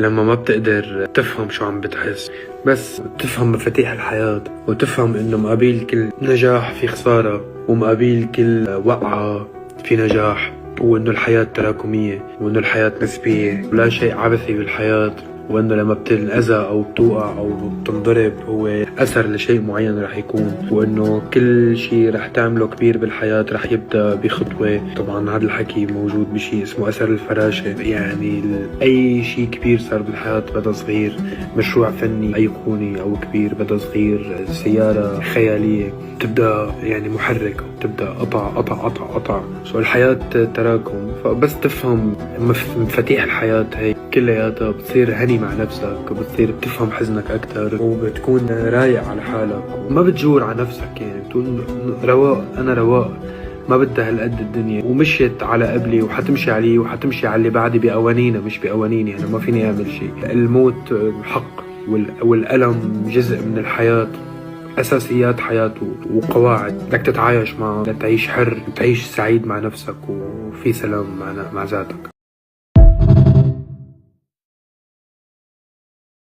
لما ما بتقدر تفهم شو عم بتحس، بس تفهم مفاتيح الحياة وتفهم انه مقابل كل نجاح في خسارة، ومقابل كل وقعة في نجاح، وانه الحياة تراكمية، وانه الحياة نسبية ولا شيء عبثي بالحياة، وانه لما بتنأذى او بتوقع او بتنضرب هو اثر لشيء معين رح يكون، وانه كل شيء رح تعمله كبير بالحياة رح يبدأ بخطوة. طبعا هذا الحكي موجود بشيء اسمه اثر الفراشة، يعني اي شيء كبير صار بالحياة بدا صغير، مشروع فني ايقوني او كبير بدا صغير، سيارة خيالية تبدأ يعني محرك، تبدأ قطع قطع قطع قطع. الحياة تراكم، فبس تفهم مفاتيح الحياة هي كلياتها بتصير هني مع نفسك، وبتصير بتفهم حزنك أكتر، وبتكون رايق على حالك وما بتجور على نفسك، يعني بتقول رواق، أنا رواق، ما بدها هالقد الدنيا، ومشيت على قبلي وحتمشي علي وحتمشي على اللي بعدي بقوانينه مش بقوانيني، أنا ما فيني أعمل شيء. الموت حق والألم جزء من الحياة، أساسيات حياته وقواعد بدك تتعايش معها، تعيش حر، تعيش سعيد مع نفسك وفي سلام مع ذاتك.